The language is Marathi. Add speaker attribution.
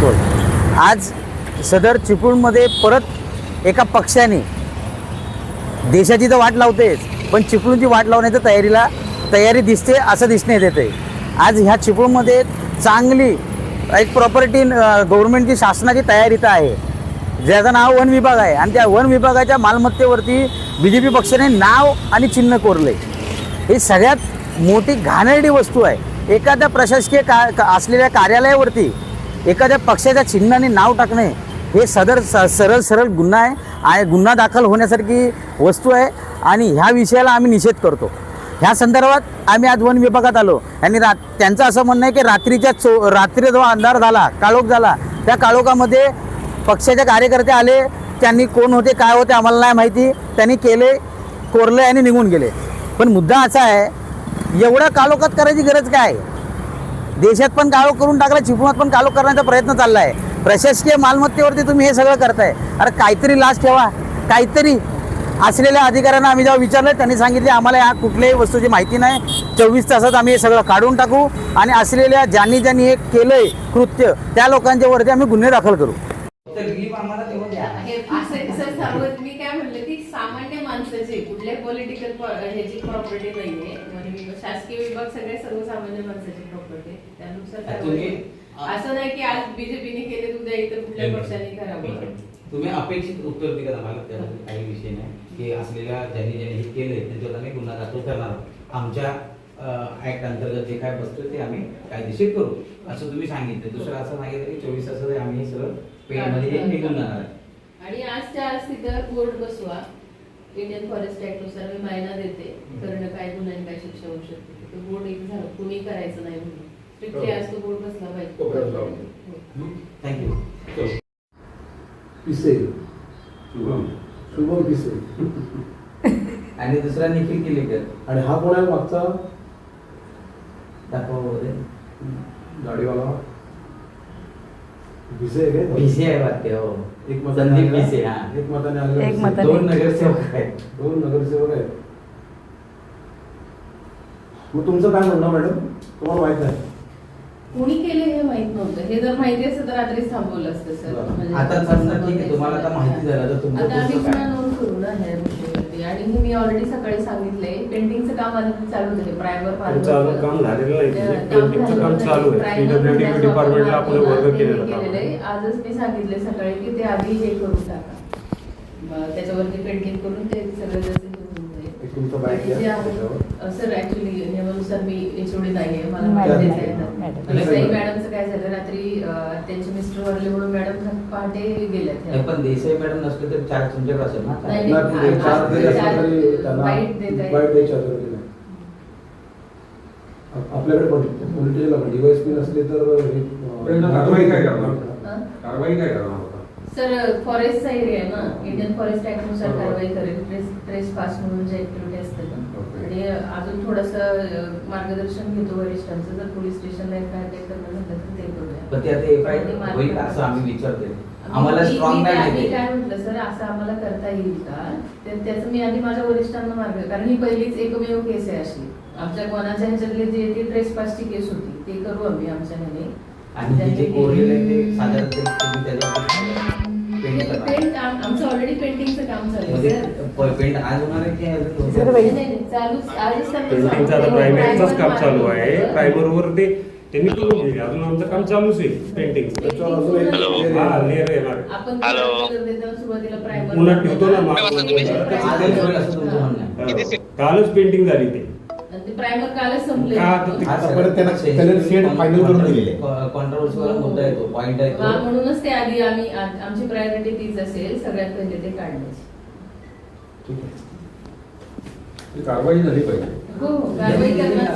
Speaker 1: राठोड. आज सदर चिपळूणमध्ये परत एका पक्षाने देशाची तर वाट लावतेच, पण चिपळूणची वाट लावण्याच्या तयारी दिसते असं दिसण्यात येते. आज ह्या चिपळूणमध्ये चांगली एक प्रॉपर्टी गव्हर्नमेंटची शासनाची तयारी तर आहे, ज्याचं नाव वन विभाग आहे, आणि त्या वन विभागाच्या मालमत्तेवरती BJP पक्षाने नाव आणि चिन्ह कोरले. ही सगळ्यात मोठी घाणेरडी वस्तू आहे. एखाद्या प्रशासकीय असलेल्या कार्यालयावरती एखाद्या पक्षाच्या चिन्हाने नाव टाकणे हे सरळ गुन्हा आहे आणि गुन्हा दाखल होण्यासारखी वस्तू आहे, आणि ह्या विषयाला आम्ही निषेध करतो. ह्या संदर्भात आम्ही आज वन विभागात आलो आणि त्यांचं असं म्हणणं आहे की रात्री जेव्हा अंधार झाला, काळोख झाला, त्या काळोखामध्ये पक्षाचे कार्यकर्ते आले, त्यांनी कोण होते काय होते आम्हाला नाही माहिती, त्यांनी केले, कोरले आणि निघून गेले. पण मुद्दा असा आहे, एवढ्या काळोखात करायची गरज काय? देशात पण काळोख करून टाकला, चिपळूणात पण काळोख करण्याचा प्रयत्न चालला आहे. प्रशासकीय मालमत्तेवरती तुम्ही हे सगळं करताय. अरे काहीतरी लाज ठेवा. काहीतरी असलेल्या अधिकाऱ्यांना आम्ही जेव्हा विचारलं, त्यांनी सांगितले आम्हाला या कुठल्याही वस्तूची माहिती नाही, 24 तासात आम्ही हे सगळं काढून टाकू आणि असलेल्या ज्यांनी हे केलंय कृत्य त्या लोकांच्या वरती आम्ही गुन्हे दाखल करू.
Speaker 2: मी काय म्हणलं की सामान्य माणसाची कुठल्या पॉलिटिकल ह्याची प्रॉपर्टी नाहीये, म्हणजे शासकीय विभाग सगळे सर्वसामान्य माणसाची प्रॉपर्टी, त्यानुसार असं नाही की आज BJPने केले उद्या इतर कुठल्या पक्षाने करावं.
Speaker 3: तुम्ही अपेक्षित उत्तर दिलं आम्हाला, त्यामध्ये काही विषय नाही की असलेल्या ज्यांनी हे केलंय त्यांच्यावर आम्ही गुन्हा दाखल करणार आहोत. आमच्या ऍक्ट अंतर्गत जे काय बसतं ते आम्ही कायदेशीर करू असं तुम्ही सांगितलं. दुसरं असं सांगितलं की 24 तासात आम्ही हे सगळं पेनमध्ये निघून जाणार आहे.
Speaker 2: आणि आजच्या आज तिथं बोर्ड बसवा, इंडियन फॉरेस्ट ऍक्ट नुसार मी महिना देते, करणं काय गुन्हा काय शिक्षा होऊ शकते. तो बोर्ड एक झालं, कुणी करायचं नाही म्हणून स्ट्रिक्टली आज तो बोर्ड बसला पाहिजे.
Speaker 3: थँक्यू.
Speaker 4: पिसे शुभम पिसे
Speaker 3: आणि दुसरा निखिल केलेकर.
Speaker 4: आणि हा कोण आहे मागचा
Speaker 3: दाखवा
Speaker 4: गाडीवाला? पिसे आहे काय?
Speaker 3: पिसे आहे वाटते. हो,
Speaker 4: एक
Speaker 3: संदीप पिसे. हा,
Speaker 4: एक मताने आले.
Speaker 3: दोन नगरसेवक आहेत.
Speaker 4: दोन नगरसेवक आहेत. मग तुमचं काय म्हणणं मॅडम? तुम्हाला माहित आहे
Speaker 2: कोणी केले हे माहित नव्हतं. हे जर माहिती असतं तर रात्रीच थांबवलं असतं सर.
Speaker 3: आता समजा ठीक आहे, तुम्हाला आता माहिती झालं तर तुमचं
Speaker 2: आता आम्ही
Speaker 3: पुढचं
Speaker 2: पुन्हा
Speaker 3: काय?
Speaker 2: नोंद करू ना ह्या गोष्टीवरती. आणि हे मी ऑलरेडी सकाळी सांगितलंय, पेंटिंगचं काम आधी चालू झाले. प्रायमर
Speaker 5: काम झालेलं नाही, पेंटिंगचं काम चालू आहे. PWD डिपार्टमेंटला आपण वर्ग केलेलं काम.
Speaker 2: आजच मी सांगितले सकाळी की ते आधी हे करून टाका, त्याच्यावरती पेंटिंग करून ते सगळं जसे
Speaker 4: तुमचं बाईक द्या.
Speaker 2: सर ऍक्च्युली नियमानुसार मी HOD नाहीये, मला माहिती आहे. मॅडमचं काय झालं, रात्री त्यांचे मिस्टर वारले म्हणून मॅडम पहाटे गेल्यात.
Speaker 3: पण देसाई मॅडम नसले तर चार तुमच्याकडे असेल ना?
Speaker 4: आपल्याकडे पण पोलिटिकल DYSP नसले तर
Speaker 5: कारवाई काय करणार?
Speaker 2: सर फॉरेस्टचा एरिया आहे ना, इंडियन फॉरेस्ट ऍक्ट नुसार कारवाई करेल. ट्रेस पास म्हणून जे ऍक्टिव्हिटी असते ना, आणि अजून थोडंसं मार्गदर्शन घेतो वरिष्ठांचं. जर पोलीस स्टेशनला FIR करणं झालं तर ते करूया.
Speaker 3: पण ते आता FIR होईल असं आम्ही विचारतोय. आम्हाला स्ट्रॉंग
Speaker 2: मी
Speaker 3: नाही.
Speaker 2: काय म्हटलं सर, असं आम्हाला करता येईल का? त्याचं मी आधी माझ्या वरिष्ठांना मार्ग, कारण ही पहिलीच एकमेव केस आहे अशी आमच्या कोणाच्या ह्याच्यातली जी ट्रेस पासची केस होती, ते करू आम्ही आमच्या ह्याने.
Speaker 3: आणि जे कोरियल आहे ते साधारण तुम्ही त्याच्यावर
Speaker 2: पेंट आमचं ऑलरेडी पेंटिंगचं काम चालू आहे.
Speaker 3: पेंट आज होणार आहे की
Speaker 5: पेंटिंगचं आता प्रायमरचंच काम चालू आहे. प्रायमरवर ते त्यांनी करून घेतले, अजून आमचं काम चालूच आहे पेंटिंगचं. हा, लेअर येणार.
Speaker 2: आपण सुरुवातीला प्रायमर
Speaker 5: पुन्हा ठेवतो ना कालच पेंटिंग झाली ते.
Speaker 2: प्रायमर कालच संपले.
Speaker 3: कॉन्ट्रोवर्सीवाला मुद्दा येतो, पॉइंट आहे.
Speaker 2: म्हणूनच ते आधी आमची प्रायोरिटी तीच असेल, सगळ्यात पहिले ते काढण्याची.
Speaker 4: कारवाई झाली पाहिजे.
Speaker 2: हो, कारवाई करणार.